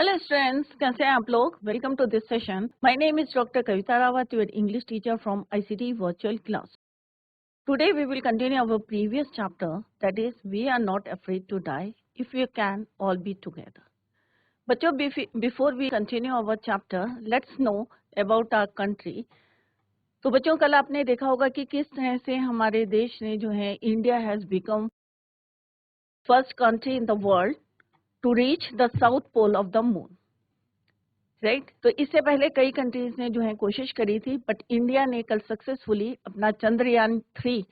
Hello students, कैसे हैं आप लोग। Welcome to this session. My name is doctor Kavita Rawat, your English teacher from ICT virtual class. Today we will continue our previous chapter, that is we are not afraid to die if you can all be together. बच्चों, before we continue our chapter, let's know about our country. तो बच्चों, कल आपने देखा होगा कि किस तरह से हमारे देश ने जो है, India has become first country in the world to reach the south pole of the moon, right. तो इससे पहले कई कंट्रीज ने जो है कोशिश करी थी, बट इंडिया ने कल सक्सेसफुली अपना चंद्रयान 3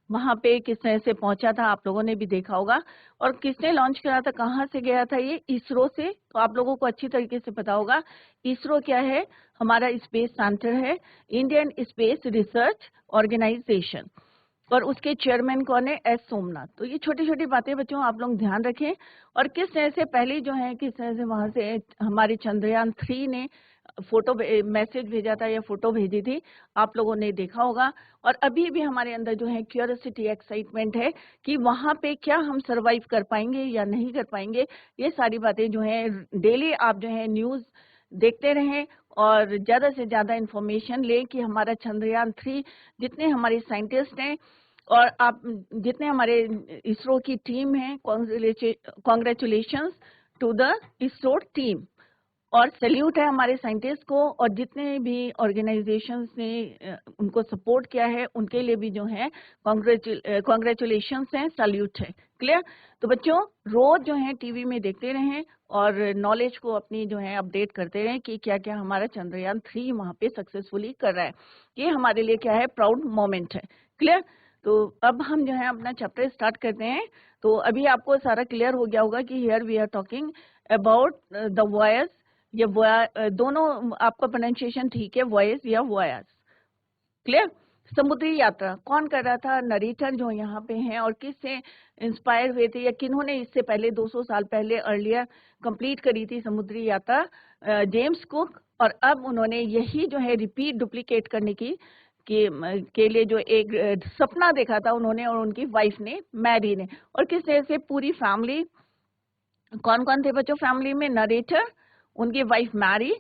वहां पे किस तरह से पहुंचा था, आप लोगों ने भी देखा होगा। और किसने लॉन्च करा था, कहाँ से गया था, ये इसरो से। तो आप लोगों को अच्छी तरीके से पता होगा इसरो क्या है। हमारा स्पेस सेंटर है, इंडियन स्पेस रिसर्च ऑर्गेनाइजेशन, और उसके चेयरमैन कौन है, एस सोमनाथ। तो ये छोटी छोटी बातें बच्चों आप लोग ध्यान रखें। और किस तरह से पहले जो है, किस तरह से वहां से हमारे चंद्रयान 3 ने फोटो मैसेज भेजा था या फोटो भेजी थी, आप लोगों ने देखा होगा। और अभी भी हमारे अंदर जो है क्यूरियोसिटी, एक्साइटमेंट है कि वहां पे क्या हम सरवाइव कर पाएंगे या नहीं कर पाएंगे। ये सारी बातें जो है डेली आप जो है न्यूज देखते रहें और ज्यादा से ज्यादा इंफॉर्मेशन लें कि हमारा चंद्रयान 3, जितने हमारे साइंटिस्ट हैं और आप जितने हमारे इसरो की टीम है, congratulations to the ISRO team. और सैल्यूट है हमारे साइंटिस्ट को, और जितने भी ऑर्गेनाइजेशंस ने उनको सपोर्ट किया है उनके लिए भी जो है कॉन्ग्रेचुलेशंस हैं, सैल्यूट है। क्लियर। तो बच्चों, रोज जो है टीवी में देखते रहें और नॉलेज को अपनी जो है अपडेट करते रहें कि क्या क्या हमारा चंद्रयान 3 वहां पे सक्सेसफुली कर रहा है। ये हमारे लिए क्या है, प्राउड मोमेंट है। क्लियर। तो अब हम जो है अपना चैप्टर स्टार्ट करते हैं। तो अभी आपको सारा क्लियर हो गया होगा कि here we are talking about the voice. ये दोनों आपका प्रोनाउंसिएशन ठीक है, वॉयस या वॉयस। क्लियर। समुद्री यात्रा कौन कर रहा था, नरेटर जो यहाँ पे हैं, और किससे इंस्पायर हुए थे या किन्होंने इससे पहले 200 साल पहले अर्लियर कंप्लीट करी थी समुद्री यात्रा, जेम्स कुक। और अब उन्होंने यही जो है रिपीट डुप्लीकेट करने की के लिए जो एक सपना देखा था उन्होंने और उनकी वाइफ ने, मैरी ने। और किस तरह से पूरी फैमिली, कौन कौन थे बच्चों फैमिली में, नरेटर, उनकी वाइफ मैरी,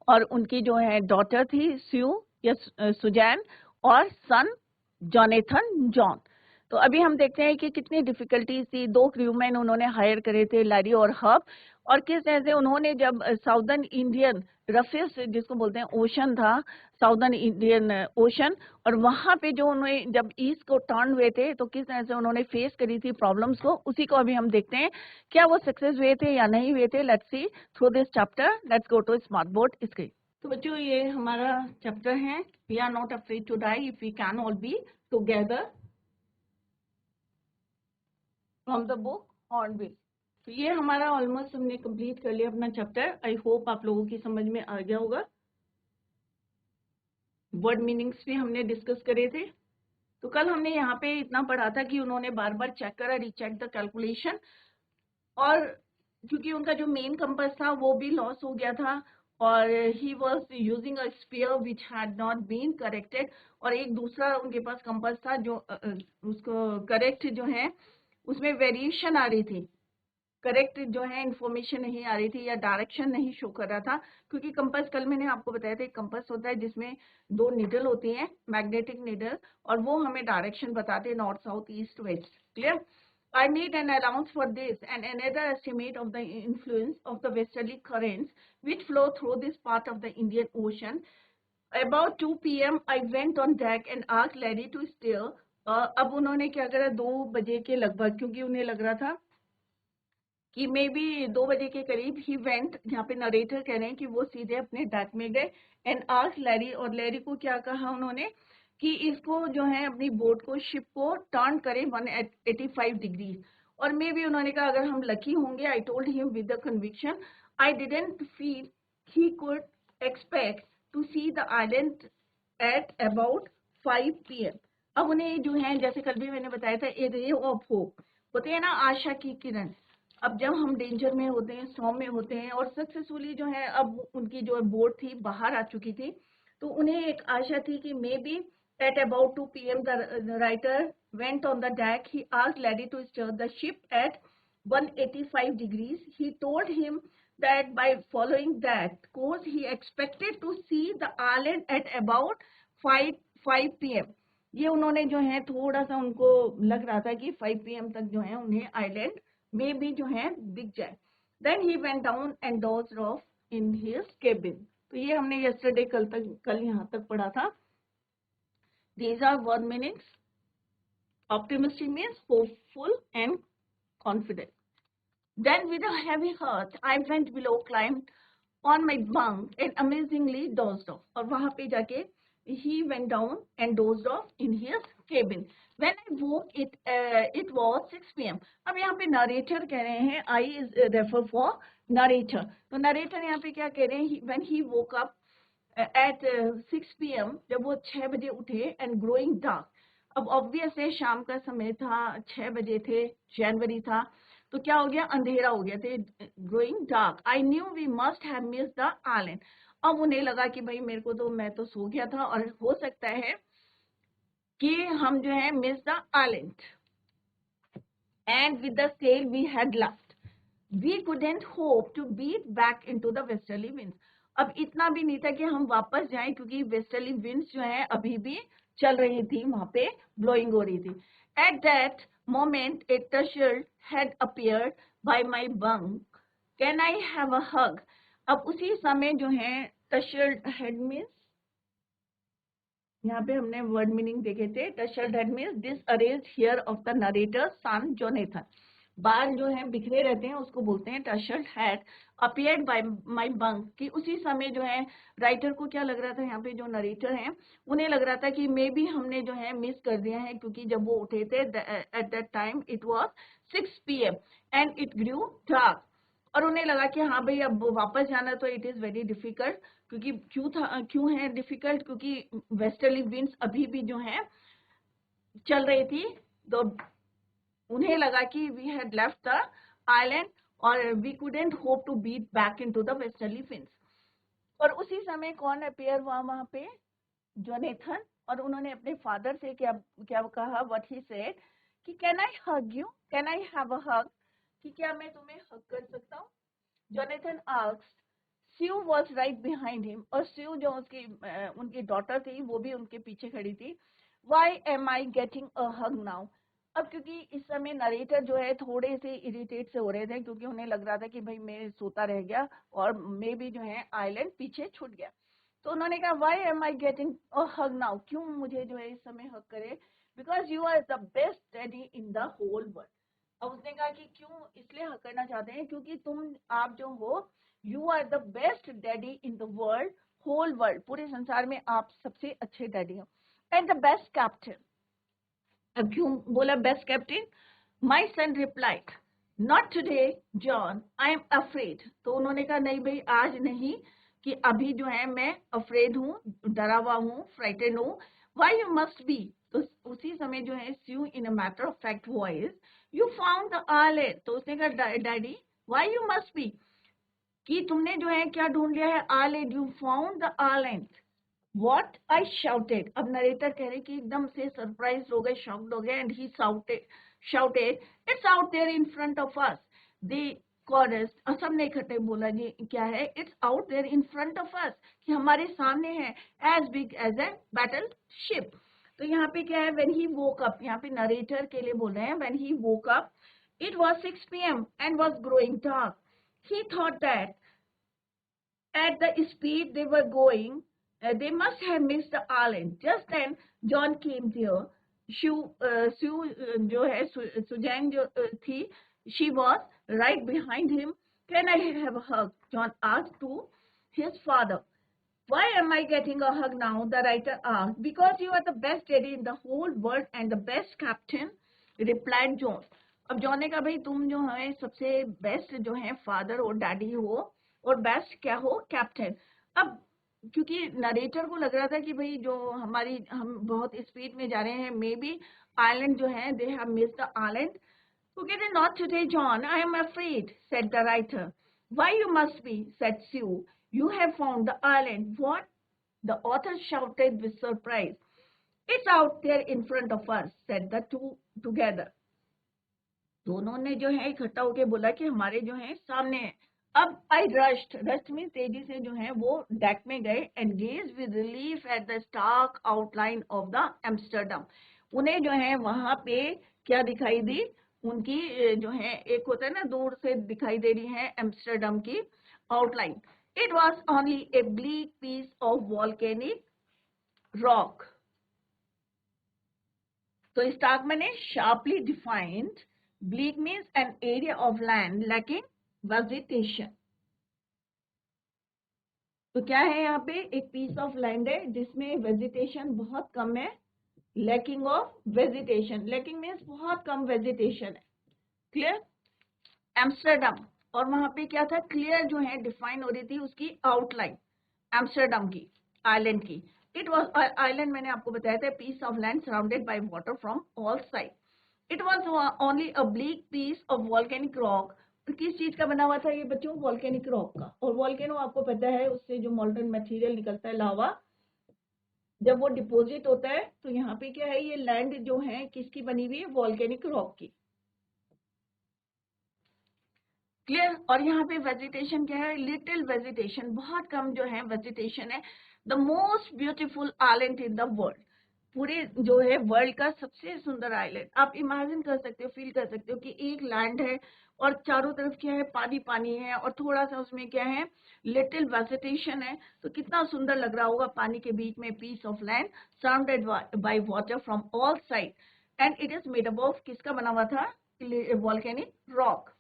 और उनकी जो है डॉटर थी स्यू या सुजैन, और सन जॉनेथन जॉन। तो अभी हम देखते हैं कि कितनी डिफिकल्टीज थी। 2 क्रूमैन उन्होंने हायर करे थे, लैरी और हब। और किस तरह से उन्होंने जब साउदर्न इंडियन रफेस्ट जिसको बोलते हैं ओशन था, साउदर्न इंडियन ओशन, और वहां पे जो उन्होंने जब ईस्ट को टर्न हुए थे तो किस तरह से उन्होंने फेस करी थी प्रॉब्लम्स को, उसी को अभी हम देखते हैं। क्या वो सक्सेस हुए थे या नहीं हुए थे। Let's see through this chapter. Let's go to smart board screen. तो बच्चों, ये हमारा चैप्टर है, we are not afraid to die if we can all be together, from the book Hornbill. तो ये हमारा ऑलमोस्ट हमने कंप्लीट कर लिया अपना चैप्टर। आई होप आप लोगों की समझ में आ गया होगा। वर्ड मीनिंग्स भी हमने डिस्कस करे थे। तो कल हमने यहाँ पे इतना पढ़ा था कि उन्होंने बार बार चेक करा, रीचेक द कैलकुलेशन, और क्योंकि उनका जो मेन कंपास था वो भी लॉस हो गया था, और he was using a sphere which had not been corrected, और एक दूसरा उनके पास कंपास था जो उसको करेक्ट जो है उसमें वेरिएशन आ रही थी, करेक्ट जो है इंफॉर्मेशन नहीं आ रही थी या डायरेक्शन नहीं शो कर रहा था। क्योंकि कंपास, कल मैंने आपको बताया था, एक कंपास होता है जिसमें 2 निडल होती हैं, मैग्नेटिक निडल, और वो हमें डायरेक्शन बताते हैं, north south east west. Clear. I need an allowance for this and another estimate of the influence of the westerly currents which flow through this part of the Indian Ocean. About 2 p.m. I went on deck and asked Larry to steer. अब उन्होंने क्या करा, 2 बजे के लगभग, क्योंकि उन्हें लग रहा था कि मे बी 2 बजे के करीब ही वेंट, यहाँ पे नरेटर कह रहे हैं कि वो सीधे अपने डेक में गए एंड आस्क्ड लैरी, और लैरी को क्या कहा उन्होंने कि इसको जो है अपनी बोट को, शिप को टर्न करें 185 डिग्री। और मे बी उन्होंने कहा अगर हम लकी होंगे, I told him with the conviction, I didn't feel he could expect to see the island at about 5 p.m. अब उन्हें जो है, जैसे कल भी मैंने बताया था, ए रे ऑफ होप होते हैं ना, आशा की किरण। अब जब हम डेंजर में होते हैं, स्टॉर्म में होते हैं, और सक्सेसफुली जो है अब उनकी जो बोट थी बाहर आ चुकी थी, तो उन्हें एक आशा थी कि maybe at about 2 p.m. The writer went on the deck, he asked Larry to steer the ship at 185 degrees. He told him that by following that course he expected to see the island at about 5 p.m. ये उन्होंने जो है थोड़ा सा उनको लग रहा था कि 5 p.m. तक जो है उन्हें आइलैंड में भी जो है दिख जाए. Then he went down and dozed off in his cabin. तो ये हमने yesterday कल यहाँ तक पढ़ा था. These are word meanings. Optimistic means hopeful and confident. Then with a heavy heart, I went below, climbed on my bunk and amazingly dozed off. और वहाँ पे जाके he went down and dozed off in his cabin. When I woke, it was 6 p.m. अब यहाँ पे narrator कह रहे हैं, I is refer for narrator. तो narrator यहाँ पे क्या कह रहे हैं? When he woke up at 6 p.m. जब वो 6 बजे उठे and growing dark. अब ऑब्वियस है शाम का समय था, 6 बजे थे, जनवरी था, तो क्या हो गया? अंधेरा हो गया थे. Growing dark. I knew we must have miss the island. अब उन्हें लगा कि भाई मेरे को तो, मैं तो सो गया था और हो सकता है कि हम जो है miss the island. And with the sail we had left we couldn't hope to beat back into the westerly winds. अब इतना भी नहीं था कि हम वापस जाएं, क्योंकि वेस्टर्ली विंड्स जो है अभी भी चल रही थी, वहां पे ब्लोइंग हो रही थी. At that moment a tussle had appeared by my bunk. Can I have a hug? अब उसी समय जो है tousled head means, यहाँ पे हमने word meaning देखे थे. tousled head means disarranged hair of the narrator's son Jonathan. बाल जो है बिखरे रहते हैं, उसको बोलते हैं tousled head. Appeared by my bunk, कि उसी समय जो है राइटर को क्या लग रहा था, यहाँ पे जो नरेटर हैं उन्हें लग रहा था कि मे बी हमने जो है मिस कर दिया है, क्योंकि जब वो उठे थे at that time it was 6 p.m. And it grew dark. और उन्हें लगा कि हाँ भाई अब वापस जाना तो इट इज वेरी डिफिकल्ट. क्योंकि क्यों है डिफिकल्ट? क्योंकि वेस्टर्ली विंड्स अभी भी जो है चल रही थी. तो उन्हें लगा कि we had left the island और we couldn't hope to beat back into the westerly winds. और उसी समय कौन अपेयर हुआ वहां पे? जोनेथन. और उन्होंने अपने फादर से क्या कहा? व्हाट ही सेड कि can I hug you, can I have a hug, कि क्या मैं तुम्हें हग कर सकता हूँ? Jonathan asked. Sue was right behind him. और स्यू जो उनकी डॉटर थी वो भी उनके पीछे खड़ी थी. Why am I getting a hug now? अब क्योंकि इस समय नरेटर जो है थोड़े से इरिटेट से हो रहे थे, क्योंकि उन्हें लग रहा था कि भाई मैं सोता रह गया और मे भी जो है आइलैंड पीछे छूट गया. तो उन्होंने कहा why am I getting a hug now, क्यों मुझे जो है इस समय हग करे? Because you are the best daddy in the whole world. अब उसने कहा कि क्यों इसलिए हग करना चाहते हैं? क्योंकि आप जो हो, you are the best daddy in the world, whole world, पूरे संसार में आप सबसे अच्छे डैडी हो. And the best captain. अब क्यों बोला best captain? My son replied, not today John, I am afraid. तो उन्होंने कहा नहीं भाई आज नहीं, कि अभी जो है मैं अफ्रेड हूँ, डरा हुआ हूँ, फ्राइटेड हूँ. Why you must be. तो उसी समय जो है Sue in a matter of fact voice, you found the island. तो उसने कहा daddy why you must be, कि तुमने जो है क्या ढूंढ लिया है? Island. You found the island. What? I shouted. अब नरेटर कह रहे कि एकदम से सरप्राइज हो गए, शॉक्ड हो गए. And he shouted, it's out there in front of us. The chorus, सबने इकट्ठे बोला जी क्या है? It's out there in front of us, कि हमारे सामने है, as big as a battleship. तो यहाँ पे क्या है? When he woke up, यहाँ पे नरेटर के लिए बोल रहे हैं when he woke up, it was 6 p.m. and was growing dark. He thought that at the speed they were going, they must have missed the island. Just then, John came there. Sue जो है Suzanne जो थी, she was right behind him. Can I have a hug? John asked to his father. Why am I getting a hug now? The writer asked. Because you are the best daddy in the whole world and the best captain, replied John. अब John ने कहा भाई तुम जो है सबसे best जो है फादर और डैडी हो, और बेस्ट क्या हो? कैप्टन. अब क्योंकि नरेटर को लग रहा था कि भाई जो हम बहुत स्पीड में जा रहे हैं, मे बी आइलैंड जो है they have missed the island. Okay, then not today, John. I am afraid, said the writer. Why you must be, said Sue. You have found the island. What? The author shouted with surprise. It's out there in front of us, said the two together. दोनों ने जो है इकट्ठा होके बोला कि हमारे जो है सामने है। अब आई रस्ट में तेजी से जो है वो डेक में गए and gaze with relief at the stark outline of the Amsterdam. उन्हें जो है वहां पे क्या दिखाई दी, उनकी जो है एक होता है ना दूर से दिखाई दे रही है एम्स्टर्डम की outline. It was only a bleak piece of volcanic rock. तो स्टार्क मैंने sharply defined, bleak means an area of land lacking vegetation। तो क्या है यहाँ पे, एक पीस ऑफ लैंड है जिसमें वेजिटेशन बहुत कम है। Lacking of vegetation, lacking means बहुत कम वेजिटेशन है। क्लियर। एम्स्टर्डम, और वहां पे क्या था, क्लियर जो है डिफाइन हो रही थी उसकी आउटलाइन एम्स्टर्डम की, आइलैंड की। इट वॉज आइलैंड, मैंने आपको बताया था, piece of land surrounded by water from all side. It was only a bleak piece of volcanic rock. किस चीज का बना हुआ था ये बच्चों, वॉल्केनिक रॉक का। और वॉल्केनो आपको पता है उससे जो मॉल्टन मटेरियल निकलता है, लावा, जब वो डिपोजिट होता है तो यहाँ पे क्या है, ये लैंड जो है किसकी बनी हुई है, वॉल्केनिक रॉक की। क्लियर। और यहाँ पे वेजिटेशन क्या है, लिटिल वेजिटेशन, बहुत कम जो है वेजिटेशन है। The most beautiful island in the world, पूरे जो है वर्ल्ड का सबसे सुंदर आइलैंड। आप इमेजिन कर सकते हो, फील कर सकते हो कि एक लैंड है और चारों तरफ क्या है, पानी पानी है, और थोड़ा सा उसमें क्या है, लिटिल वेजिटेशन है। तो कितना सुंदर लग रहा होगा, पानी के बीच में piece of land surrounded by water from all side. And it is made up of, किसका बना हुआ था, volcanic rock.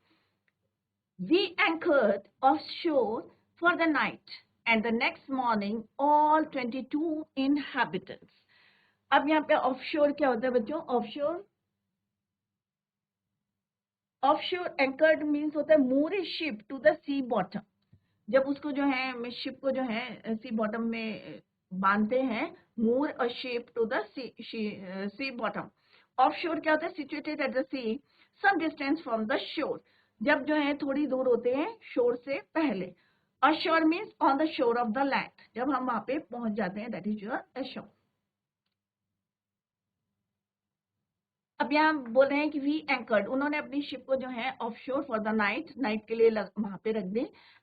We anchored offshore for the night, and the next morning all 22 inhabitants। अब यहाँ पे ऑफशोर क्या होता है बच्चों, ऑफशोर, ऑफशोर एंकर्ड मीन्स होता है moor a ship to the sea bottom. जब उसको जो है शिप को जो है सी बॉटम में बांधते हैं, moor a ship to the sea bottom. Offshore क्या होता है, situated at the sea some distance from the shore, जब जो है थोड़ी दूर होते हैं शोर से पहले। Assure means on the shore of the land, जब हम वहां पे पहुंच जाते हैं, दैट इज योर अशोर। अब यहाँ बोल रहे हैं कि वी एंकर्ड, उन्होंने अपनी शिप को जो है offshore for the night, night के लिए वहां पे रख दी।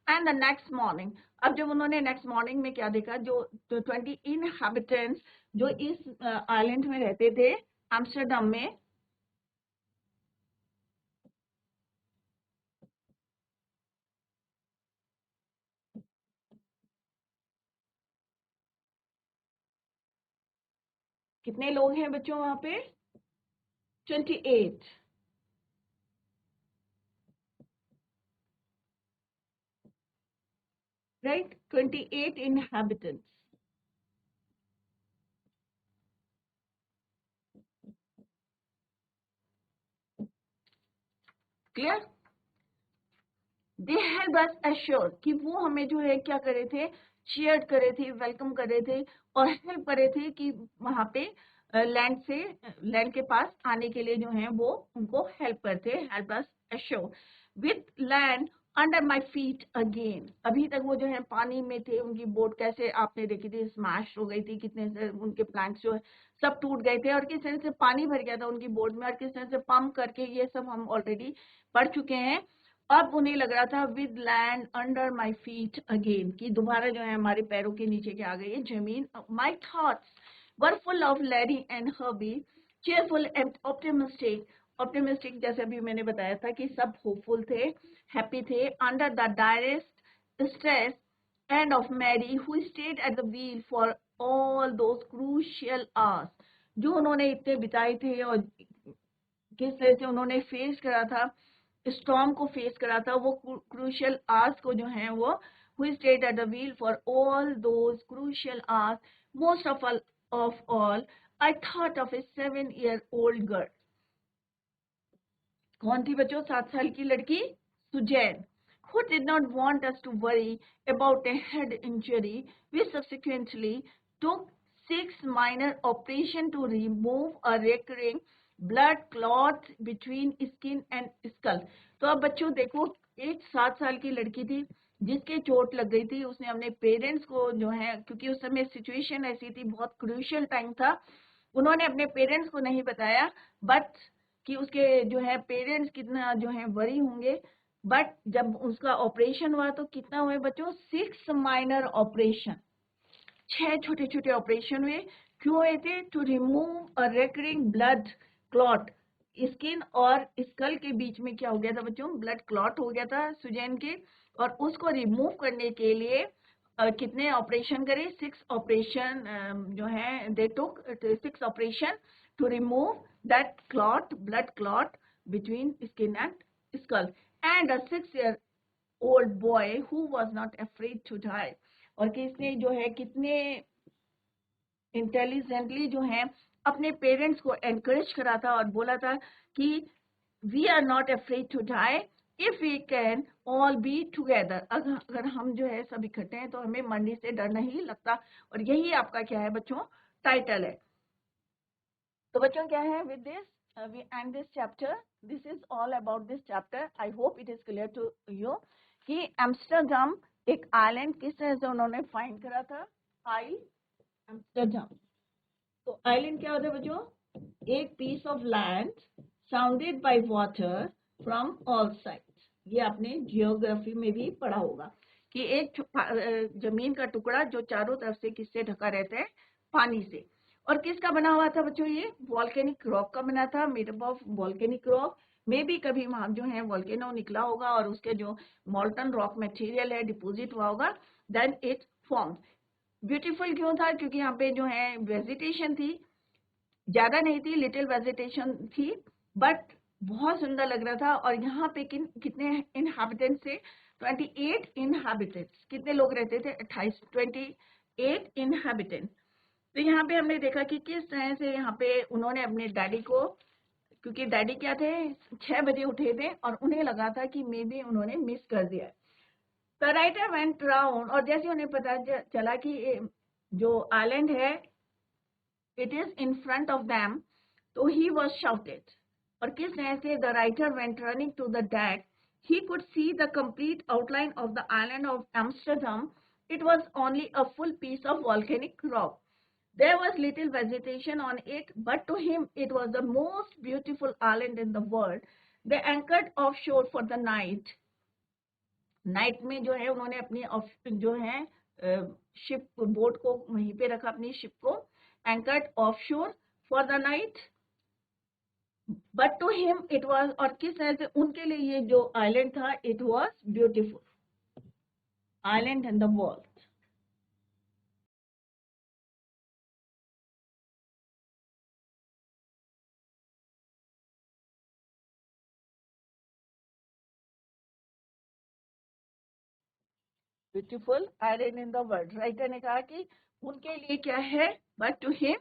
एंड द नेक्स्ट मॉर्निंग, अब जब उन्होंने नेक्स्ट मॉर्निंग में क्या देखा, जो 20 इनहैबिटेंट्स जो इस आइलैंड में रहते थे एम्स्टर्डम में, कितने लोग हैं बच्चों वहां पे, 28, right, 28 inhabitants। Clear. They help us assure, कि वो हमें जो है क्या करे थे, शेयर करे थे, वेलकम करे थे, और हेल्प करे थे कि वहां पे लैंड से, लैंड के पास आने के लिए जो है वो उनको हेल्प करते, help us assure. With land under my feet again, अभी तक वो जो है पानी में थे, उनकी बोट कैसे आपने देखी थी, स्मैश हो गई थी, कितने से उनके प्लैंक्स जो है सब टूट गए थे, और किस तरह से पानी भर गया था उनकी बोट में, और किस तरह से पंप करके, ये सब हम ऑलरेडी पढ़ चुके हैं। अब उन्हें लग रहा था with land under my feet again, कि दोबारा जो है हमारे पैरों के नीचे क्या आ गई है, जमीन। My thoughts were full of Larry and Herbie, cheerful and optimistic, optimistic जैसे भी मैंने बताया था कि सब होपफुल थे, हैप्पी थे, under the direst stress and of Mary who stayed at the wheel for all those crucial hours, जो उन्होंने इतने बिताए थे, और किस तरह से उन्होंने फेस करा था, स्टॉर्म को फेस करा था, वो क्रूशियल आवर्स को जो है वो, who stayed at the wheel for all those crucial hours, most of all I thought of a 7-year-old girl। कौन थी बच्चों, 7 साल की लड़की, Suzanne, who did not want us to worry about a head injury। We subsequently took 6 minor operations to remove a recurring blood clot between skin and skull। तो अब बच्चों देखो, एक 7 साल की लड़की थी जिसके चोट लग गई थी, उसने अपने पेरेंट्स को जो है, क्योंकि उस समय सिचुएशन ऐसी थी, बहुत क्रूशियल टाइम था, उन्होंने अपने पेरेंट्स को नहीं बताया, बट कि उसके जो है पेरेंट्स कितना जो है वरी होंगे, बट जब उसका ऑपरेशन हुआ तो कितना हुए बच्चों, 6 माइनर ऑपरेशन, 6 छोटे छोटे ऑपरेशन हुए। क्यों हुए थे? To remove a recurring blood clot, skin और स्कल के बीच में क्या हो गया था बच्चों, ब्लड क्लॉट हो गया था सुजैन के, और उसको रिमूव करने के लिए कितने ऑपरेशन करे, 6 ऑपरेशन जो है they took 6 operation to remove that clot, blood clot between skin and skull, and a 6-year old boy who was not afraid to die। और किसने जो है कितने इंटेलिजेंटली जो है अपने पेरेंट्स को एनकरेज करा था और बोला था कि we are not afraid to die if we can all be together, अगर हम जो है सब इकट्ठे हैं तो हमें मरने से डर नहीं लगता। और यही आपका क्या है बच्चों, टाइटल है। तो बच्चों क्या है, with this we end this chapter, this is all about this chapter. I hope it is clear to you कि एम्स्टरडम एक आइलैंड किस तरह से उन्होंने फाइंड करा था, एम्स्टरडम। तो आइलैंड क्या होता है बच्चों, एक piece of land surrounded by water from all sides. ये आपने जियोग्राफी में भी पढ़ा होगा कि एक जमीन का टुकड़ा जो चारों तरफ से किससे ढका रहता है, पानी से। और किसका बना हुआ था बच्चों, ये वॉल्केनिक रॉक का बना था, made up of volcanic rock. में भी कभी वहां जो है वॉल्केनो निकला होगा और उसके जो मॉल्टन रॉक मटेरियल है डिपोजिट हुआ होगा, देन इट फॉर्म। ब्यूटीफुल क्यों था, क्योंकि यहाँ पे जो है वेजिटेशन थी, ज्यादा नहीं थी, लिटिल वेजिटेशन थी, बट बहुत सुंदर लग रहा था। और यहाँ पे कितने इनहैबिटेंट्स थे, 28 इनहैबिटेंट्स। कितने लोग रहते थे, 28 इनहैबिटेंट। तो यहाँ पे हमने देखा कि किस तरह से यहाँ पे उन्होंने अपने डैडी को, क्योंकि डैडी क्या थे, 6 बजे उठे थे और उन्हें लगा था कि मे बी उन्होंने मिस कर दिया। द राइटर वेंट राउंड, और जैसे उन्हें पता चला कि जो आइलैंड है it is in front of them, तो ही वॉज शाउटेड। और किस तरह से the writer went running to the deck, he could see the complete outline of the island of Amsterdam. It was only a full piece of volcanic rock. There was little vegetation on it, but to him it was the most beautiful island in the world. They anchored offshore for the night. Night में जो है उन्होंने अपनी जो है ship boat को वहीं पे रखा, अपनी शिप को anchored offshore for the night. But to him it was, और किस तरह से उनके लिए ये जो आइलैंड था, it was beautiful island in the world. Beautiful island in the world, writer ने कहा कि उनके लिए क्या है, but to him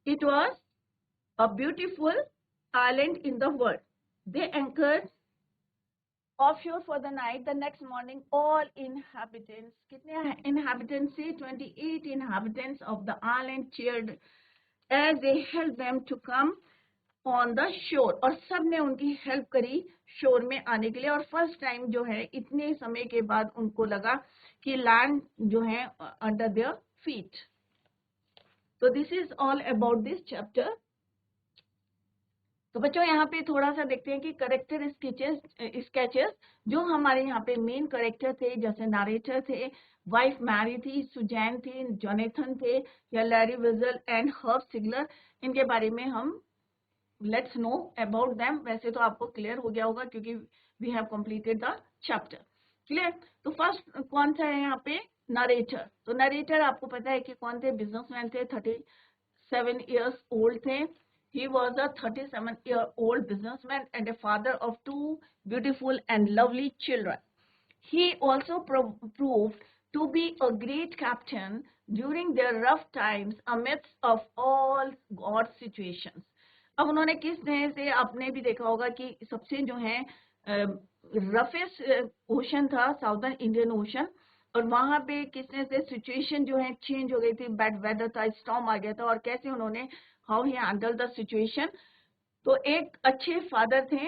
it was a beautiful island in the world. They anchored offshore for the night. The next morning, all inhabitants, कितने inhabitants से, 28 inhabitants of the island cheered as they helped them to come on the shore. और सब ने उनकी help करी शोर में आने के लिए। और फर्स्ट टाइम जो है इतने समय के बाद उनको लगा कि लैंड जो है अंडर देयर फीट। तो this is all about this chapter. तो बच्चों यहाँ पे थोड़ा सा देखते हैं कि करेक्टर स्केचेस जो हमारे यहाँ पे मेन करेक्टर थे, जैसे नरेटर थे, वाइफ मैरी थी, सुजैन थी, जोनेथन थे, या लैरी विजल एंड हर्ब सिगलर, इनके बारे में हम लेट्स नो अबाउट देम। वैसे तो आपको क्लियर हो गया होगा क्योंकि we have completed the chapter. Clear? तो फर्स्ट कौन सा है यहाँ पे, नरेटर। तो नरेटर आपको पता है कि कौन थे, बिजनेसमैन थे, 37 years old थे। He was a 37-year-old businessman and a father of 2 beautiful and lovely children. He also proved to be a great captain during their rough times amidst of all God's situations. अब उन्होंने किस तरह से, आपने भी देखा होगा कि सबसे जो है रफेस्ट ओशन था साउदर्न इंडियन ओशन, और वहां पे किस तरह से सिचुएशन जो है चेंज हो गई थी, बैड वेदर था, स्टॉर्म आ गया था, और कैसे उन्होंने how he handle the situation. तो एक अच्छे फादर थे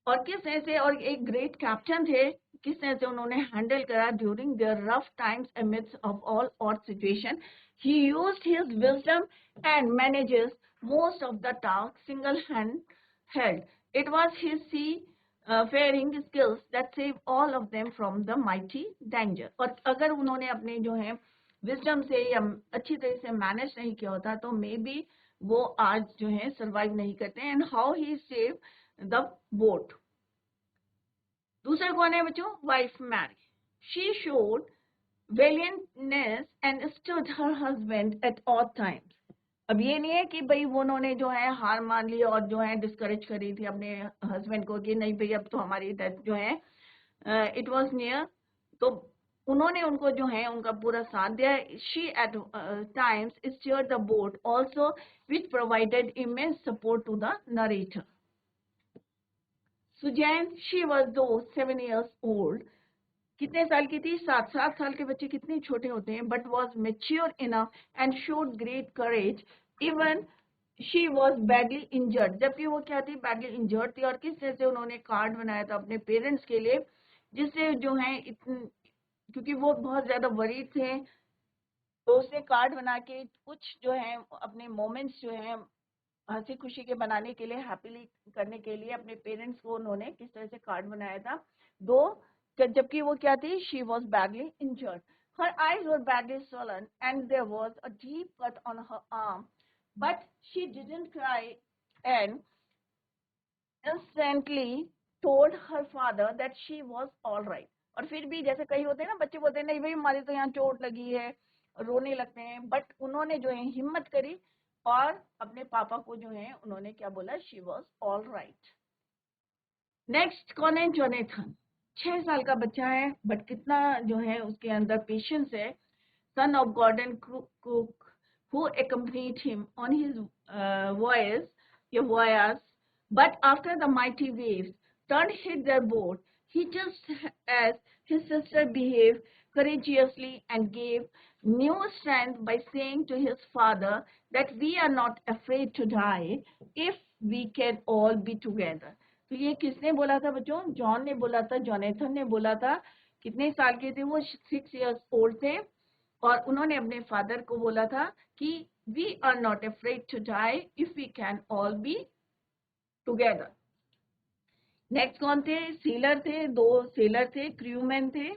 और किस तरह से, और एक ग्रेट कैप्टन थे, किस तरह से उन्होंने हैंडल करा during their rough times amidst of all odd situation. He used his wisdom and manages most of the tasks held. It was his seafaring skills that saved all of them from the mighty danger. और अगर उन्होंने अपने जो है wisdom से या अच्छी तरह से मैनेज नहीं किया होता तो मे बी वो आज जो है सर्वाइव नहीं करते. And how he save the boat. दूसरा कौन है बच्चों? Wife Mary. She showed valiantness and stood her husband at all times. अब ये नहीं है कि भाई वो उन्होंने जो है हार मान ली और जो है डिस्करेज करी थी अपने हस्बैंड को कि नहीं भाई अब तो हमारी डेथ जो है इट वाज नियर. तो उन्होंने उनको जो है उनका पूरा साथ दिया. She at times steered the boat also which provided immense support to the narrator. Suzanne, she was though 7 years old. कितने साल की थी? 7 साल के बच्चे कितने छोटे होते हैं. But was mature enough and showed great courage. Even she was badly injured. जबकि वो क्या थी? बैडली इंजर्ड थी. और किस तरह से उन्होंने कार्ड बनाया था अपने पेरेंट्स के लिए, जिससे जो है क्योंकि वो बहुत ज्यादा वरीड थे तो उसने कार्ड बना के कुछ जो है अपने मोमेंट्स जो है हंसी खुशी के बनाने के लिए, हैप्पीली करने के लिए अपने पेरेंट्स को उन्होंने किस तरह से कार्ड बनाया था. दो जबकि वो क्या थी? She was badly injured. Her eyes were badly swollen and there was a deep cut on her arm, but she didn't cry and instantly told her father that she was all right. और फिर भी जैसे कई होते हैं ना बच्चे बोलते हैं नहीं भाई हमारे तो यहाँ चोट लगी है, रोने लगते हैं. बट उन्होंने जो है हिम्मत करी और अपने पापा को जो है उन्होंने क्या बोला? She was all right. Next कौन है? जोनेथन. 6 साल का बच्चा है बट कितना जो है उसके अंदर पेशेंस है. Son of Gordon Cook who accompanied him on his voyage, but after the mighty waves turned hit their boat, he just as his sister behaved courageously and gave new strength by saying to his father that we are not afraid to die if we can all be together. तो ये किसने बोला था बच्चों? John ने बोला था, Jonathan ने बोला था. कितने साल के थे वो? 6 years old थे. और उन्होंने अपने फादर को बोला था कि we are not afraid to die if we can all be together. Next कौन थे? सेलर थे. 2 सेलर थे, क्रूमैन थे.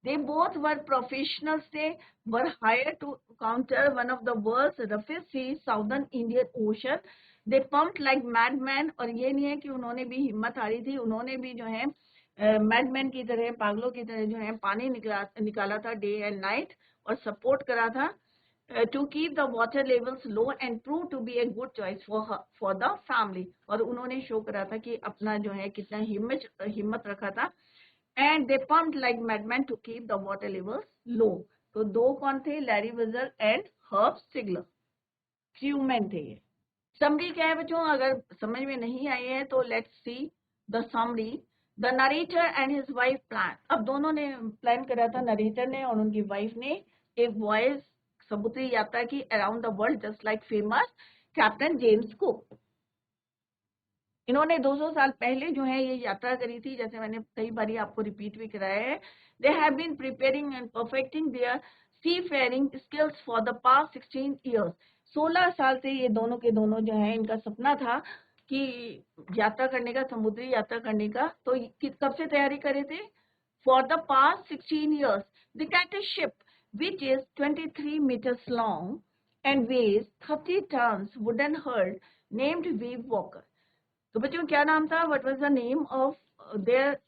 They both were professionals. They were hired to counter one of the world's roughest seas, Southern Indian Ocean. They pumped like madmen. और ये नहीं है कि उन्होंने भी हिम्मत हारी थी, उन्होंने भी जो है मैडमैन की तरह, पागलों की तरह जो है पानी निकाला था डे एंड नाइट और सपोर्ट करा था to keep the water levels low and prove to be a good choice for the family. और उन्होंने शो करा था कि अपना जो है कितना हिम्मत रखा था. And they pumped like madmen to keep the water levels low. तो 2 कौन थे? Larry Vigil and Herb Seigler. Crewmen थे ये. समरी क्या है बच्चों? अगर समझ में नहीं आई है तो let's see the summary. The narrator and his wife plan. अब दोनों ने प्लान करा था, नरेटर ने और उनकी वाइफ ने, एक वॉयज समुद्री यात्रा की around the world just like famous captain James cook. इन्होंने 200 साल पहले जो है ये यात्रा करी थी, जैसे मैंने कई बार आपको रिपीट भी कराया है. They have been preparing and perfecting their seafaring skills for the past 16 years. 16 साल से ये दोनों के दोनों जो है इनका सपना था कि यात्रा करने का, समुद्री यात्रा करने का. तो कब से तैयारी करे थे? For the past 16 years. They got a ship which is 23 meters long and weighs 30 tons wooden hull named Wave Walker. तो बच्चों क्या नाम था? What was the name of their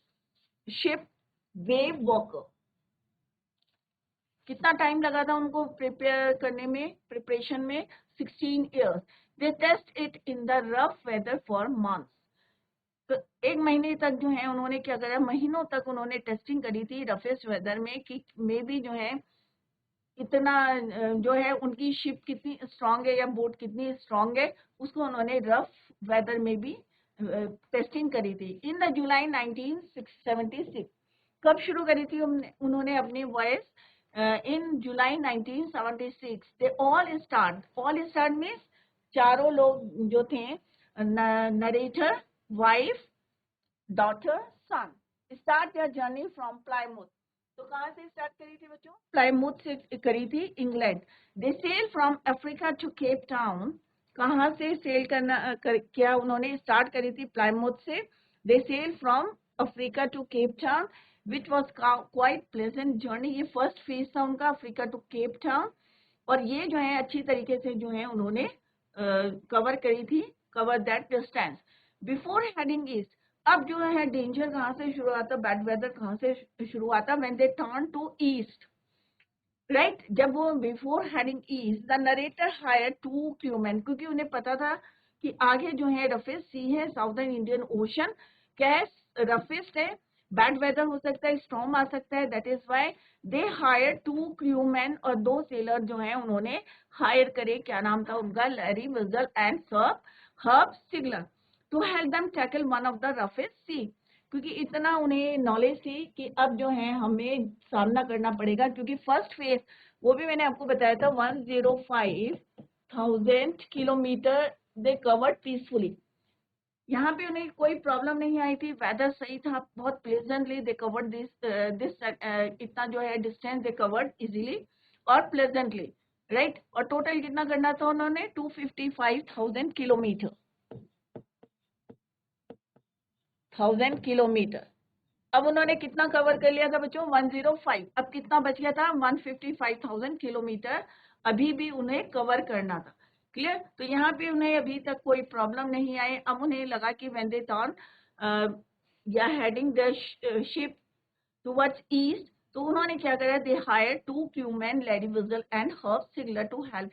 ship? Wave walker. कितना टाइम लगा था उनको प्रिपेयर करने में, प्रिपरेशन में? 16 years. They test it in the rough weather for months. तो 1 महीने तक जो है उन्होंने क्या करा? महीनों तक उन्होंने टेस्टिंग करी थी रफेस्ट वेदर में कि मे बी जो है इतना जो है उनकी शिप कितनी स्ट्रांग है या बोट कितनी स्ट्रांग है, उसको उन्होंने रफ वेदर में भी टेस्टिंग करी थी. In the July 1976. कब शुरू करी थी उन्होंने अपनी voyage? In July 1976. They all start means चारों लोग जो थे, narrator, wife, daughter, son, start their journey from Plymouth. तो कहाँ से स्टार्ट करी थी बच्चों? प्लाईमूथ से करी थी, England. They sail from Africa to Cape Town कहाँ से सेल क्या उन्होंने स्टार्ट करी थी? प्लायमाउथ से। They sail from Africa to Cape Town which was quite pleasant journey. ये फर्स्ट फेज था उनका, अफ्रीका टू केप टाउन। और ये जो है अच्छी तरीके से जो है उन्होंने कवर करी थी, cover that distance before heading east. अब जो है डेंजर कहाँ से शुरू आता, बैड वेदर कहाँ से शुरू आता? When they turn to east, right. जब वो before heading east the narrator hire 2 crewman, क्योंकि उन्हें पता था कि आगे जो है रफेस्ट सी है, साउदर्न इंडियन ओशन क्या है, रफेस्ट है, बैड वेदर हो सकता है, स्टॉर्म आ सकता है। That is why they hire 2 crewman, और 2 सेलर जो है उन्होंने हायर करे। क्या नाम था उनका? Larry Vigil and Herb Seigler, to help them tackle one of the roughest sea. क्योंकि इतना उन्हें नॉलेज थी कि अब जो है हमें सामना करना पड़ेगा, क्योंकि फर्स्ट फेज वो भी मैंने आपको बताया था 105,000 किलोमीटर दे कवर्ड पीसफुली। यहाँ पे उन्हें कोई प्रॉब्लम नहीं आई थी, वेदर सही था, बहुत प्लेजेंटली दे कवर्ड दिस इतना जो है डिस्टेंस दे कवर्ड इजीली और प्लेजेंटली, राइट। और टोटल कितना करना था उन्होंने? 255,000 किलोमीटर, 1000 किलोमीटर। अब उन्होंने कितना कवर कर लिया था बच्चों? 105। अब कितना बच गया था? 155,000 किलोमीटर अभी भी उन्हें कवर करना था। क्लियर? तो यहाँ पे उन्हें अभी तक कोई प्रॉब्लम नहीं आए। अब उन्हें लगा कि व्हेन दे टर्न या heading the ship towards east, तो उन्होंने क्या करा? They hire 2 crewmen, Larry Vigil and Herb Seigler, to help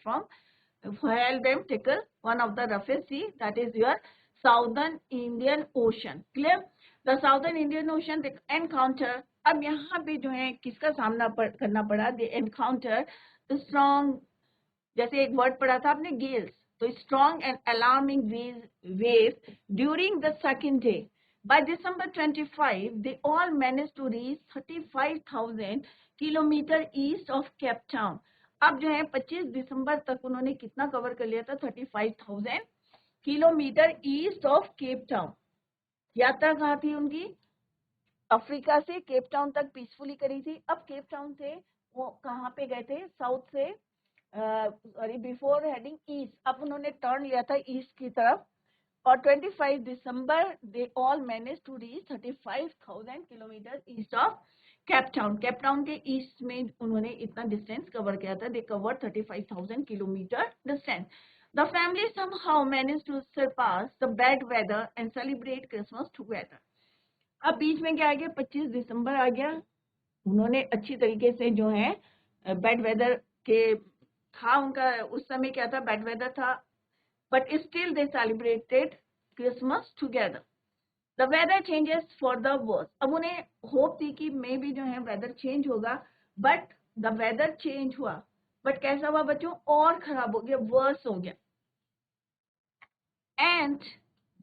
them tackle one of the roughest sea, that is your southern Indian Ocean. Clear? The southern Indian Ocean they encounter, अब यहाँ पे जो है किसका सामना करना पड़ा? they encounter the strong, जैसे एक वर्ड पढ़ा था आपने, gales, तो strong and alarming waves during the second day. By December 25, they all managed to reach 35,000 kilometre east of Cape town. अब जो है 25 दिसंबर तक उन्होंने कितना कवर कर लिया था? 35,000 kilometre east of Cape town. यात्रा कहाँ थी उनकी? अफ्रीका से केप टाउन तक पीसफुली करी थी। अब केप टाउन से वो कहाँ पे गए थे? साउथ से, सॉरी, बिफोर हेडिंग ईस्ट। अब उन्होंने टर्न लिया था ईस्ट की तरफ, और 25 December they all manage to reach 35,000 kilometre east of Cape Town. Cape Town के ईस्ट में उन्होंने इतना डिस्टेंस कवर किया था। They cover 35,000 kilometre distance. The family somehow managed to surpass the bad weather and celebrate Christmas together. अब बीच में क्या आ गया? 25 दिसंबर आ गया। उन्होंने अच्छी तरीके से जो है बैड वेदर के था उनका, उस समय क्या था? बैड वेदर था, but still they celebrated Christmas together. The weather changes for the worse. अब उन्हें होप थी कि मे भी जो है वेदर चेंज होगा, बट द वेदर चेंज हुआ, बट कैसा हुआ बच्चों? और खराब हो गया, वर्स हो गया। एंड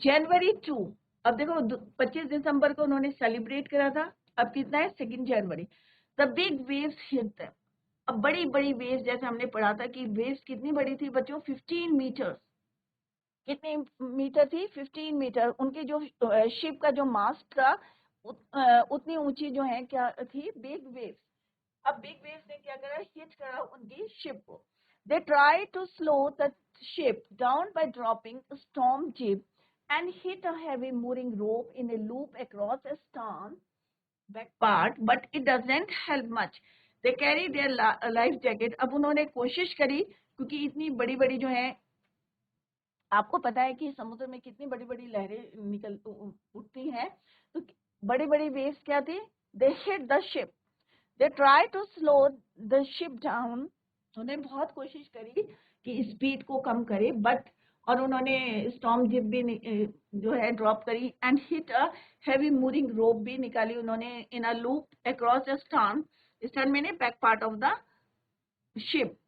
जनवरी 2, अब देखो 25 दिसंबर को उन्होंने सेलिब्रेट करा था, अब कितना है? 2 January. The big waves hit them. अब बड़ी बड़ी वेव्स, जैसे हमने पढ़ा था कि वेव्स कितनी बड़ी थी बच्चों? 15 मीटर। कितनी मीटर थी? 15 मीटर। उनकी जो शिप का जो मास्ट था उतनी ऊंची जो है क्या थी? Big waves. अब बिग वेव्स ने क्या करा? हिट करा उनकी शिप को। They try to slow the ship down by dropping storm jib and hit a heavy mooring rope in a loop across a stern back part, but it doesn't help much. They carry their life jacket. अब उन्होंने कोशिश करी, क्योंकि इतनी बड़ी बड़ी जो है, आपको पता है कि समुद्र में कितनी बड़ी बड़ी लहरें निकल उठती हैं, तो बड़ी बड़ी वेव्स क्या थी? They hit the ship, they try to slow the ship down. उन्होंने बहुत कोशिश करी कि स्पीड को कम करे, बट, और उन्होंने स्टॉर्म जिप भी जो है ड्रॉप करी, and hit a heavy mooring rope भी निकाली उन्होंने in a loop across the stern. Stern मैंने back part of the ship,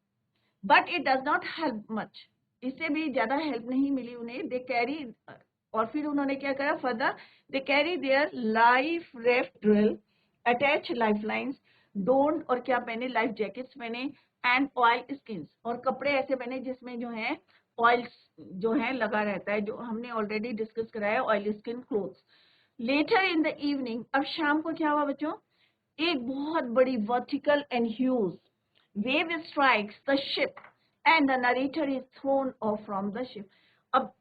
but it does not help much. इससे भी ज्यादा हेल्प नहीं मिली उन्हें। दे कैरी, और फिर उन्होंने क्या करा further? They carry their life raft drill, attach life lines, don't, और क्या पहने? लाइफ जैकेट्स पहने, एंड ऑयल स्किन्स, और कपड़े ऐसे पहने जिसमें जो है ऑयल जो है लगा रहता है, जो हमने ऑलरेडी डिस्कस कराया, oil skin clothes. Later in the evening, अब शाम को क्या हुआ बच्चों? एक बहुत बड़ी vertical and huge wave strikes the ship and the narrator is thrown off from the ship. अब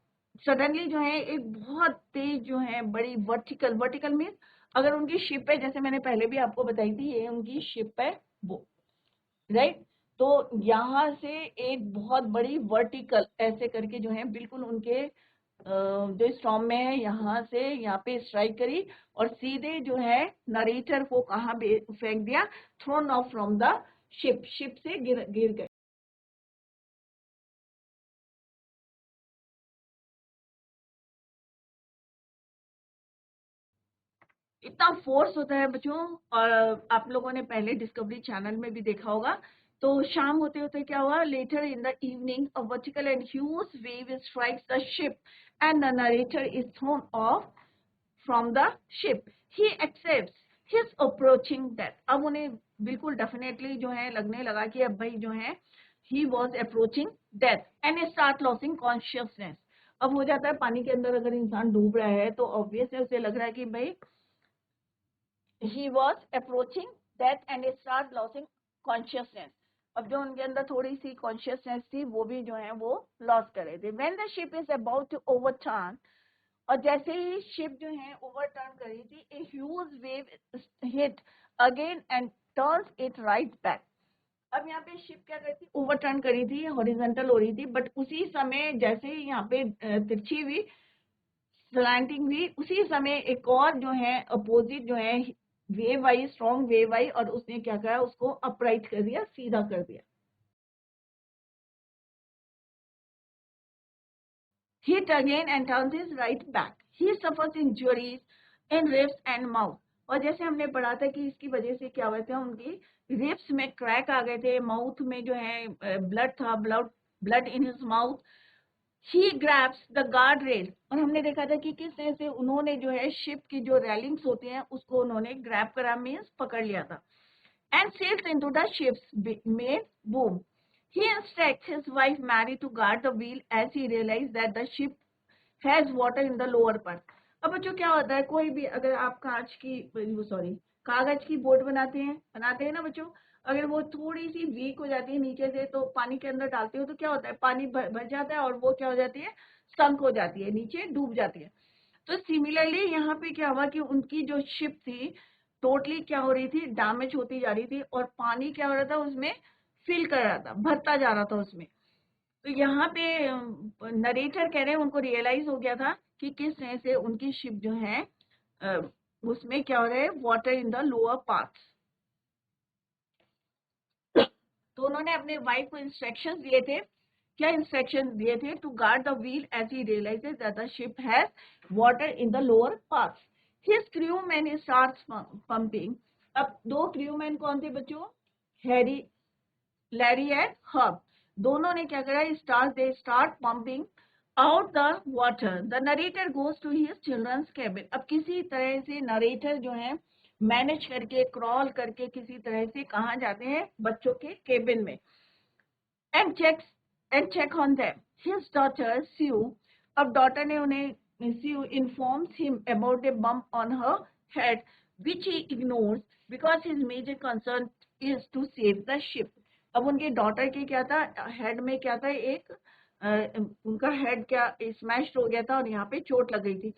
सडनली जो है एक बहुत तेज जो है बड़ी वर्टिकल मीन्स अगर उनकी शिप है, जैसे मैंने पहले भी आपको बताई थी, ये उनकी शिप है वो, राइट। तो यहाँ से एक बहुत बड़ी वर्टिकल ऐसे करके जो है बिल्कुल उनके जो स्टॉर्म में है यहाँ से यहाँ पे स्ट्राइक करी और सीधे जो है नरेटर को कहाँ फेंक दिया, thrown off from the ship से गिर गए। इतना फोर्स होता है बच्चों, और आप लोगों ने पहले डिस्कवरी चैनल में भी देखा होगा। तो शाम होते होते क्या हुआ, later in the evening a vertical and huge wave strikes the ship and the narrator is thrown off from the ship. He accepts his approaching death. अब उन्हें बिल्कुल डेफिनेटली जो है लगने लगा कि अब भाई जो है he was approaching death and start losing consciousness. अब हो जाता है पानी के अंदर अगर इंसान डूब रहा है तो ऑब्वियसली उसे लग रहा है कि भाई he was approaching death and start losing consciousness। अब जो उनके अंदर थोड़ी सी कॉन्शियसनेस थी वो भी जो है वो लॉस कर रहे थे। when the ship is about to overturn, और जैसे ही शिप जो है ओवरटर्न करी थी, a huge wave hit again and turns it right back। अब यहाँ पे शिप क्या करती, ओवरटर्न करी थी, हॉरिजॉन्टल हो रही थी, बट उसी समय जैसे ही यहाँ पे तिरछी हुई, स्लैंटिंग हुई, उसी समय एक और जो है अपोजिट जो है वेव आई, स्ट्रॉन्ग वेव आई, और उसने क्या करा, उसको अपराइट कर दिया, सीधा कर दिया। Hit again and turns his right back. He suffers injuries in ribs and mouth. और जैसे हमने पढ़ा था कि इसकी वजह से क्या हुआ था, उनकी रिब्स में क्रैक आ गए थे, माउथ में जो है ब्लड था, blood in his mouth. He grabs the guard rail. और हमने देखा था कि किस तरह से उन्होंने जो है शिप की जो रेलिंग्स होती हैं उसको उन्होंने ग्रैब करा, मीन्स पकड़ लिया था। And sails into the ship's main boom. He instructs his wife Mary to guard the wheel as he realise that the ship has water in the lower part. अब बच्चों क्या होता है, कोई भी अगर आप कागज की बोट बनाते हैं ना बच्चों, अगर वो थोड़ी सी वीक हो जाती है नीचे से, तो पानी के अंदर डालते हो तो क्या होता है, पानी भर जाता है और वो क्या हो जाती है, संक हो जाती है, नीचे डूब जाती है। तो सिमिलरली यहाँ पे क्या हुआ कि उनकी जो शिप थी टोटली क्या हो रही थी, डैमेज होती जा रही थी, और पानी क्या हो रहा था उसमें, फिल कर रहा था, भरता जा रहा था उसमें। तो यहाँ पे नरेटर कह रहे हैं उनको रियलाइज हो गया था कि किस तरह से उनकी शिप जो है उसमें क्या हो रहा है, water in the lower parts. तो उन्होंने अपने वाइफ को इंस्ट्रक्शंस दिए थे, क्या इंस्ट्रक्शंस दिए थे, to guard the wheel as he realizes that the ship has water in the lower parts. His crewmen starts pumping. अब दो क्रूमैन कौन थे बच्चों, हैरी, लैरी एंड हब। दोनों ने क्या करा, they start pumping out the water. The narrator goes to his children's cabin. अब किसी तरह से नरेटर जो है मैनेज करके, क्रॉल करके किसी तरह से कहाँ जाते हैं, बच्चों के केबिन में। And check on them. His daughter Sue. अब डॉटर ने उन्हें, Sue informs him about a bump on her head which he ignores because his major concern is to save the ship। अब उनके डॉटर के क्या था, head में क्या था, एक उनका हेड क्या स्मैश्ड हो गया था और यहाँ पे चोट लग गई थी।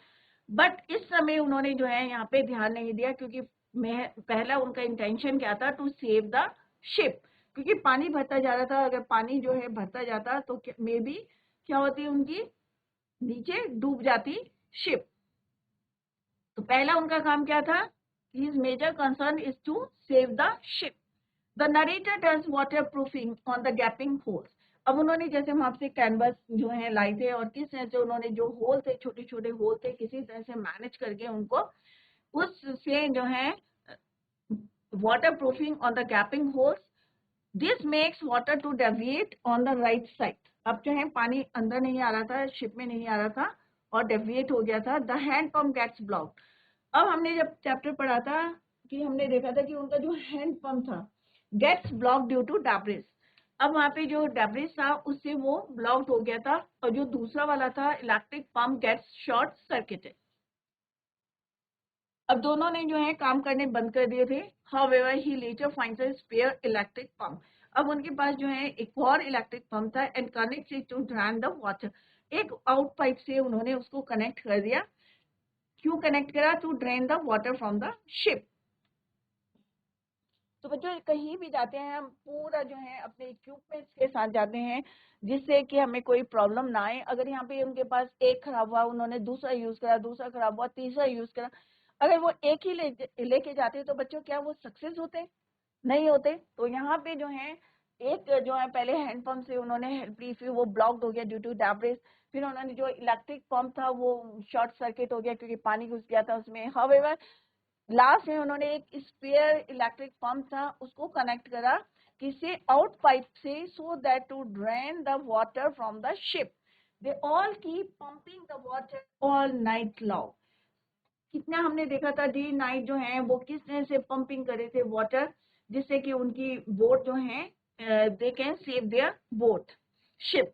बट इस समय उन्होंने जो है यहाँ पे ध्यान नहीं दिया, क्योंकि पहला उनका इंटेंशन क्या था, टू सेव द शिप, क्योंकि पानी भरता जा रहा था। अगर पानी जो है भरता जाता तो मे बी क्या होती, उनकी नीचे डूब जाती शिप। तो पहला उनका काम क्या था, his major concern is to save the ship। The narrator does waterproofing on the gaping holes। अब उन्होंने, जैसे हम आपसे कैनवस जो है लाए थे, और किस तरह से उन्होंने जो होल थे, छोटे छोटे होल थे, किसी तरह से मैनेज करके उनको उससे जो है waterproofing on the gaping holes। This makes water to deviate on the right side। अब जो है पानी अंदर नहीं आ रहा था, शिप में नहीं आ रहा था और डेविएट हो गया था। The hand pump gets blocked. अब हमने जब चैप्टर पढ़ा था कि हमने देखा था कि उनका जो हैंड पंप था gets block due to debris. अब वहां पे जो डेब्रिस था उससे वो ब्लॉक्ड हो गया था, और जो दूसरा वाला था electric pump gets short circuited. अब दोनों ने जो है काम करने बंद कर दिए थे। However he later finds a spare electric pump. अब उनके पास जो है एक और इलेक्ट्रिक पंप था and connect it to drain the water. एक आउट पाइप से उन्होंने उसको कनेक्ट कर दिया। क्यों कनेक्ट करा? To drain the water from the ship. तो बच्चों कहीं भी जाते हैं हम पूरा जो है अपने इक्विपमेंट्स के साथ जाते हैं जिससे कि हमें कोई प्रॉब्लम ना आए। अगर यहाँ पे उनके पास एक खराब हुआ, उन्होंने दूसरा यूज करा, दूसरा खराब हुआ, तीसरा यूज करा, अगर वो एक ही लेके जाते तो बच्चों क्या वो सक्सेस होते? नहीं होते। तो यहाँ पे जो है एक जो है पहले हैंडपंप से उन्होंने हेल्प ली, फिर वो ब्लॉक्ड हो गया ड्यू टू डैब्रेज। फिर उन्होंने जो इलेक्ट्रिक पंप था वो शॉर्ट सर्किट हो गया क्योंकि पानी घुस गया था उसमें। हाउएवर लास्ट में उन्होंने एक स्पेयर इलेक्ट्रिक पंप था उसको कनेक्ट करा किसी आउट पाइप से, so that to drain the water from the ship. They all keep pumping the water all night long. कितना हमने देखा था डे नाइट जो है वो किस तरह से पंपिंग करे थे वाटर, जिससे कि उनकी बोट जो है they can save their boat ship.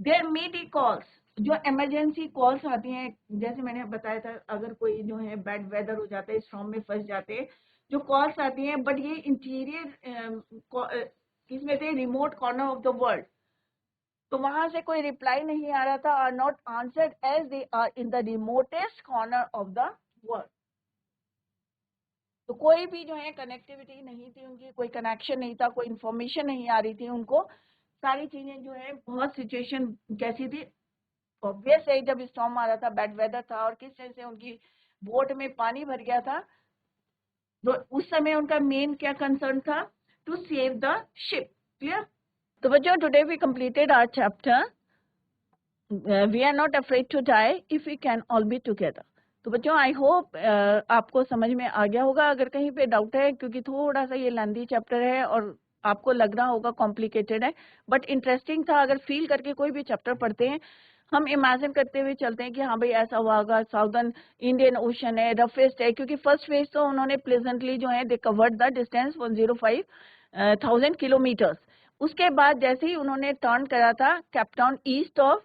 There may be calls, जो इमरजेंसी कॉल्स आती हैं, जैसे मैंने बताया था अगर कोई जो है बैड वेदर हो जाता है, स्टॉर्म में फंस जाते हैं, जो कॉल्स आती हैं, बट ये इंटीरियर किसमें थे? Remote corner of the world. तो वहां से कोई रिप्लाई नहीं आ रहा था, are not answered as they are in the remotest corner of the world. तो कोई भी जो है कनेक्टिविटी नहीं थी उनकी, कोई कनेक्शन नहीं था, कोई इंफॉर्मेशन नहीं आ रही थी उनको। सारी चीजें जो है बहुत सिचुएशन कैसी थी, ऑब्वियस है जब स्टॉर्म आ रहा था, बैड वेदर था और किस तरह से उनकी बोट में पानी भर गया था, तो उस समय उनका मेन क्या कंसर्न था? To save the ship. Clear? तो बच्चों today we completed our chapter we are not afraid to die if we can all be together. तो बच्चों आई होप आपको समझ में आ गया होगा। अगर कहीं पे डाउट है, क्योंकि थोड़ा सा ये लेंथी चैप्टर है और आपको लग रहा होगा कॉम्प्लिकेटेड है, बट इंटरेस्टिंग था। अगर फील करके कोई भी चैप्टर पढ़ते हैं, हम इमेजिन करते हुए चलते हैं कि हाँ भाई ऐसा हुआ होगा, साउदर्न इंडियन ओशन है, रफेस्ट है, क्योंकि फर्स्ट फेज तो उन्होंने प्लेजेंटली जो है दे कवर्ड द डिस्टेंस 105,000 किलोमीटर्स। उसके बाद जैसे ही उन्होंने टर्न करा था Cape Town east of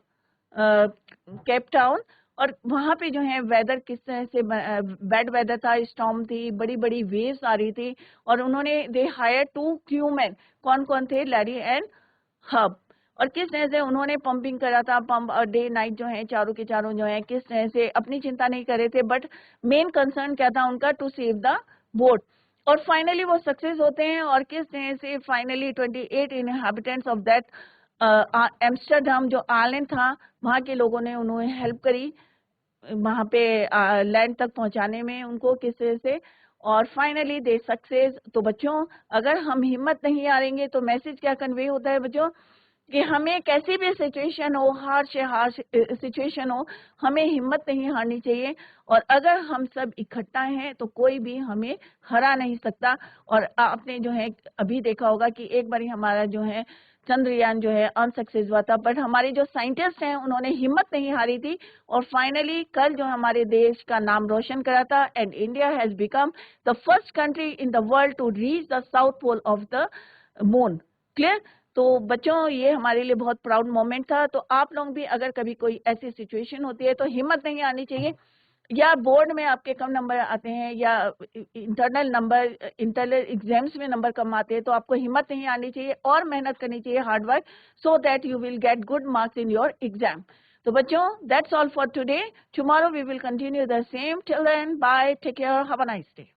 Cape town, और वहां पे जो है वेदर किस तरह से बैड वेदर था, स्टॉर्म थी, बड़ी बड़ी वेव्स आ रही थी, और उन्होंने दे हायर 2 क्रूमैन। कौन कौन थे? Larry and hub. और किस तरह से उन्होंने पंपिंग करा था, पंप डे नाइट जो है चारों के चारों जो है किस तरह से अपनी चिंता नहीं कर रहे थे, बट मेन कंसर्न क्या था उनका? To save the boat. और फाइनली वो सक्सेस होते हैं, और किस तरह से finally 28 inhabitants of that Amsterdam जो आइलैंड था, वहां के लोगों ने उन्हें हेल्प करी वहां पे लैंड तक पहुंचाने में उनको किस तरह से, और फाइनली दे सक्सेस। तो बच्चों अगर हम हिम्मत नहीं हारेंगे तो मैसेज क्या कन्वे होता है बच्चों? कि हमें कैसी भी सिचुएशन हो, हार्श से हार्श सिचुएशन हो, हमें हिम्मत नहीं हारनी चाहिए। और अगर हम सब इकट्ठा हैं तो कोई भी हमें हरा नहीं सकता। और आपने जो है अभी देखा होगा कि एक बार हमारा जो है चंद्रयान जो है अनसक्सेस हुआ था, बट हमारे जो साइंटिस्ट हैं उन्होंने हिम्मत नहीं हारी थी, और फाइनली कल जो हमारे देश का नाम रोशन करा था, and India has become the first country in the world to reach the south pole of the moon. Clear? तो बच्चों ये हमारे लिए बहुत प्राउड मोमेंट था। तो आप लोग भी अगर कभी कोई ऐसी सिचुएशन होती है तो हिम्मत नहीं आनी चाहिए, या बोर्ड में आपके कम नंबर आते हैं, या इंटरनल एग्जाम्स में नंबर कम आते हैं, तो आपको हिम्मत नहीं आनी चाहिए और मेहनत करनी चाहिए, hard work, so that you will get good marks in your exam. तो बच्चों that's all for today. Tomorrow we will continue the same. Till then bye, take care, have a nice day.